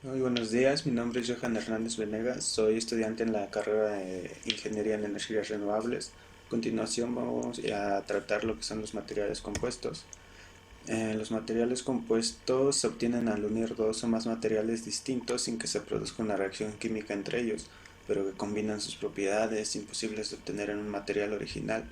Muy buenos días, mi nombre es Johan Hernández Venegas, soy estudiante en la carrera de Ingeniería en Energías Renovables. A continuación vamos a tratar lo que son los materiales compuestos. Los materiales compuestos se obtienen al unir dos o más materiales distintos sin que se produzca una reacción química entre ellos, pero que combinan sus propiedades imposibles de obtener en un material original.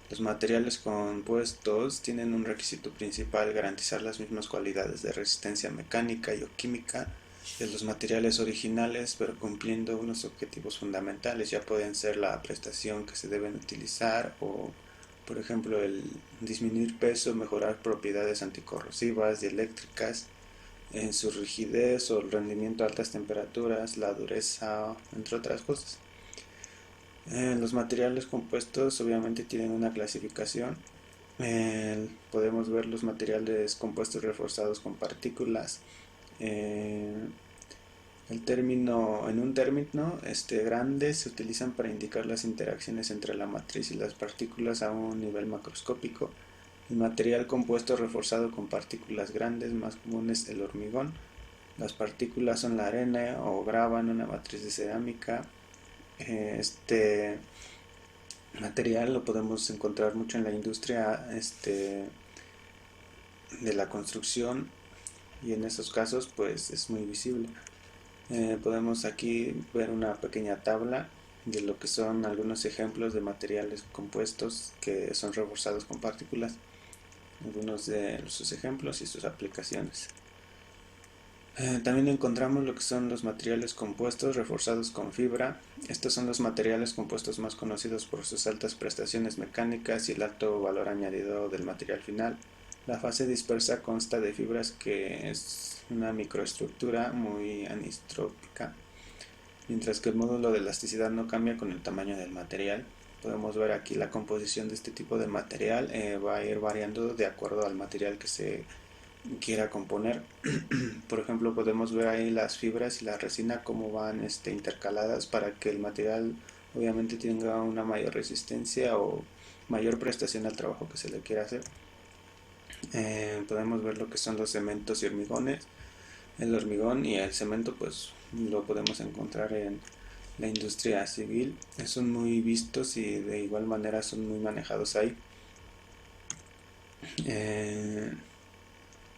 Los materiales compuestos tienen un requisito principal: garantizar las mismas cualidades de resistencia mecánica y o química de los materiales originales, pero cumpliendo unos objetivos fundamentales. Ya pueden ser la prestación que se deben utilizar o, por ejemplo, el disminuir peso, mejorar propiedades anticorrosivas y eléctricas en su rigidez o el rendimiento a altas temperaturas, la dureza, entre otras cosas. Los materiales compuestos obviamente tienen una clasificación. Podemos ver los materiales compuestos reforzados con partículas. Eh, en un término grande se utilizan para indicar las interacciones entre la matriz y las partículas a un nivel macroscópico. El material compuesto reforzado con partículas grandes, más común es el hormigón. Las partículas son la arena o grava en una matriz de cerámica. Este material lo podemos encontrar mucho en la industria de la construcción, y en esos casos pues es muy visible. Podemos aquí ver una pequeña tabla de lo que son algunos ejemplos de materiales compuestos que son reforzados con partículas, algunos de sus ejemplos y sus aplicaciones. También encontramos lo que son los materiales compuestos reforzados con fibra. Estos son los materiales compuestos más conocidos por sus altas prestaciones mecánicas y el alto valor añadido del material final. La fase dispersa consta de fibras, que es una microestructura muy anistrópica, mientras que el módulo de elasticidad no cambia con el tamaño del material. Podemos ver aquí la composición de este tipo de material. Va a ir variando de acuerdo al material que se quiera componer. Por ejemplo, podemos ver ahí las fibras y la resina cómo van intercaladas para que el material obviamente tenga una mayor resistencia o mayor prestación al trabajo que se le quiera hacer. Podemos ver lo que son los cementos y hormigones. El hormigón y el cemento pues lo podemos encontrar en la industria civil. Son muy vistos y de igual manera son muy manejados ahí. Eh,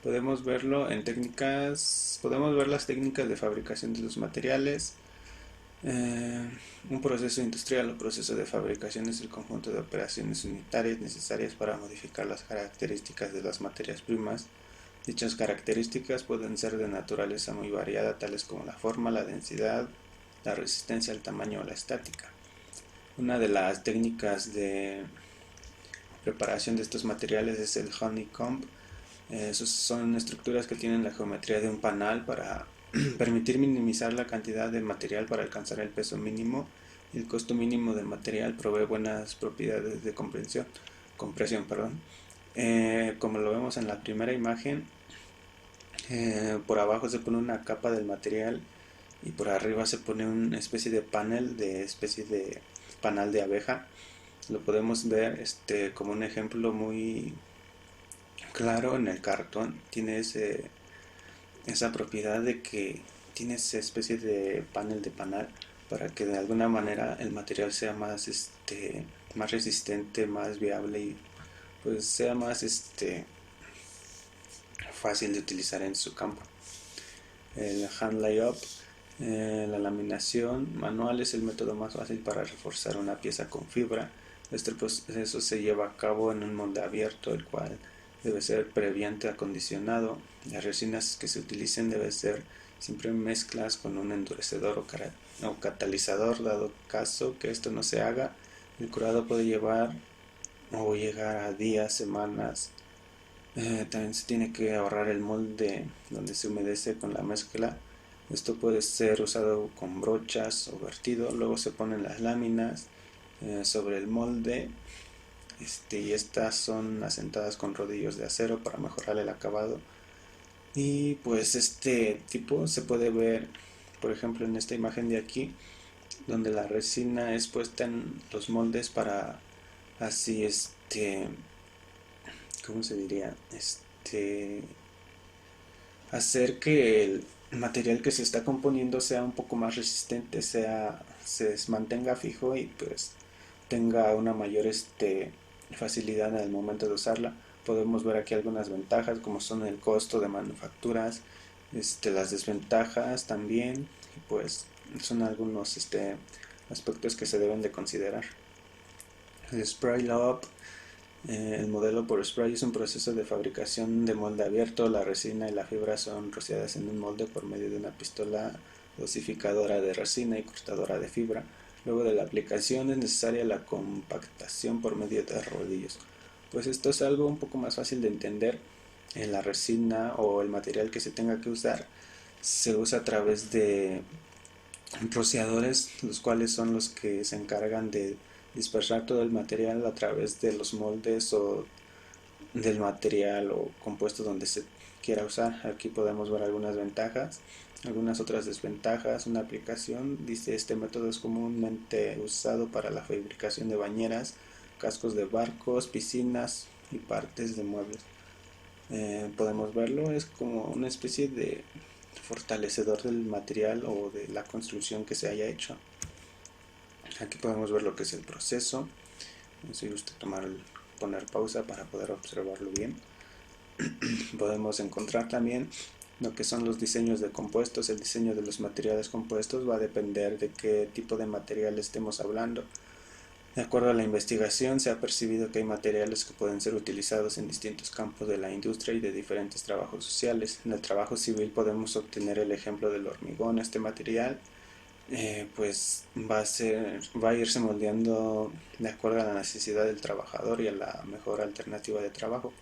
Podemos verlo en técnicas, podemos ver las técnicas de fabricación de los materiales. Eh, un proceso industrial o proceso de fabricación es el conjunto de operaciones unitarias necesarias para modificar las características de las materias primas. Dichas características pueden ser de naturaleza muy variada, tales como la forma, la densidad, la resistencia al tamaño o la estática. Una de las técnicas de preparación de estos materiales es el honeycomb. Son estructuras que tienen la geometría de un panal para permitir minimizar la cantidad de material para alcanzar el peso mínimo. El costo mínimo del material provee buenas propiedades de compresión. Como lo vemos en la primera imagen, por abajo se pone una capa del material y por arriba se pone una especie de panal de abeja. Lo podemos ver como un ejemplo muy claro en el cartón. Tiene esa propiedad de que tiene esa especie de panel de panal para que de alguna manera el material sea más resistente, más viable y pues sea más fácil de utilizar en su campo. El hand layup, la laminación manual, es el método más fácil para reforzar una pieza con fibra. Este proceso se lleva a cabo en un molde abierto, el cual debe ser previamente acondicionado. Las resinas que se utilicen deben ser siempre mezclas con un endurecedor o catalizador. Dado caso que esto no se haga, el curado puede llevar o llegar a días, semanas. También se tiene que ahorrar el molde donde se humedece con la mezcla. Esto puede ser usado con brochas o vertido. Luego se ponen las láminas sobre el molde, y estas son asentadas con rodillos de acero para mejorar el acabado. Y pues este tipo se puede ver, por ejemplo, en esta imagen de aquí, donde la resina es puesta en los moldes para así ¿cómo se diría? Hacer que el material que se está componiendo sea un poco más resistente, se mantenga fijo y pues tenga una mayor facilidad al momento de usarla. Podemos ver aquí algunas ventajas como son el costo de manufacturas, las desventajas también, y pues son algunos aspectos que se deben de considerar. El spray up, el modelo por spray es un proceso de fabricación de molde abierto. La resina y la fibra son rociadas en un molde por medio de una pistola dosificadora de resina y cortadora de fibra. Luego de la aplicación es necesaria la compactación por medio de rodillos. Pues esto es algo un poco más fácil de entender. En la resina o el material que se tenga que usar se usa a través de rociadores, los cuales son los que se encargan de dispersar todo el material a través de los moldes o del material o compuesto donde se quiera usar. Aquí podemos ver algunas ventajas, algunas otras desventajas. Una aplicación: dice, este método es comúnmente usado para la fabricación de bañeras, cascos de barcos, piscinas y partes de muebles. Podemos verlo, es como una especie de fortalecedor del material o de la construcción que se haya hecho. Aquí podemos ver lo que es el proceso. Si gusta poner pausa para poder observarlo bien. Podemos encontrar también lo que son los diseños de compuestos. El diseño de los materiales compuestos va a depender de qué tipo de material estemos hablando. De acuerdo a la investigación, se ha percibido que hay materiales que pueden ser utilizados en distintos campos de la industria y de diferentes trabajos sociales. En el trabajo civil podemos obtener el ejemplo del hormigón. Este material pues va a irse moldeando de acuerdo a la necesidad del trabajador y a la mejor alternativa de trabajo.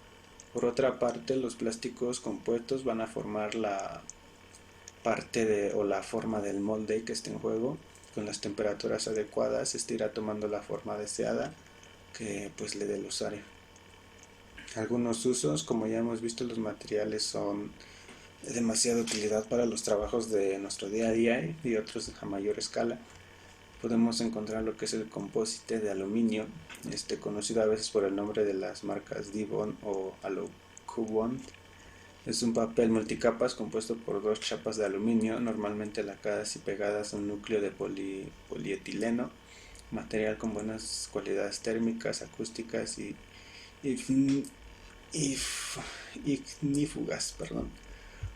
Por otra parte, los plásticos compuestos van a formar la parte o la forma del molde que esté en juego. Con las temperaturas adecuadas este irá tomando la forma deseada que pues le dé el usuario. Algunos usos: como ya hemos visto, los materiales son de demasiada utilidad para los trabajos de nuestro día a día y otros a mayor escala. Podemos encontrar lo que es el composite de aluminio, conocido a veces por el nombre de las marcas Dibond o Alu-Q-Bond. Es un papel multicapas compuesto por dos chapas de aluminio, normalmente lacradas y pegadas a un núcleo de polietileno, material con buenas cualidades térmicas, acústicas y ignífugas,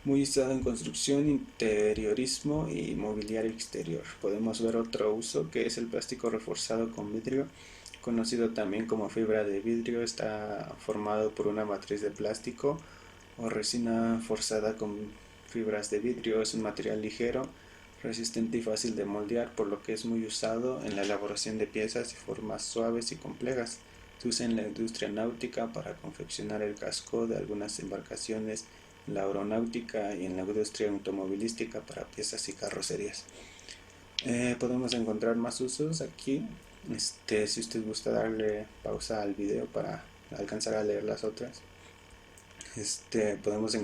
muy usado en construcción, interiorismo y mobiliario exterior. Podemos ver otro uso, que es el plástico reforzado con vidrio, conocido también como fibra de vidrio. Está formado por una matriz de plástico o resina forzada con fibras de vidrio. Es un material ligero, resistente y fácil de moldear, por lo que es muy usado en la elaboración de piezas y formas suaves y complejas. Se usa en la industria náutica para confeccionar el casco de algunas embarcaciones, en la aeronáutica y en la industria automovilística para piezas y carrocerías. Podemos encontrar más usos aquí. Si usted gusta darle pausa al video para alcanzar a leer las otras. Podemos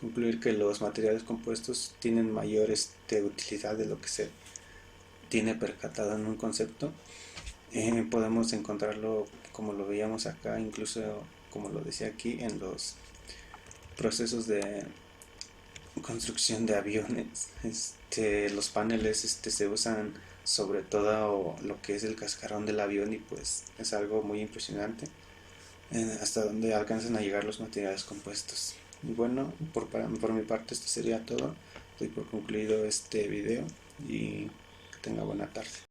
concluir que los materiales compuestos tienen mayor utilidad de lo que se tiene percatado en un concepto. Podemos encontrarlo, como lo veíamos acá, incluso como lo decía aquí, en los procesos de construcción de aviones. Los paneles se usan sobre todo lo que es el cascarón del avión y pues es algo muy impresionante hasta donde alcanzan a llegar los materiales compuestos. Y bueno, por mi parte esto sería todo. Doy por concluido este video y que tenga buena tarde.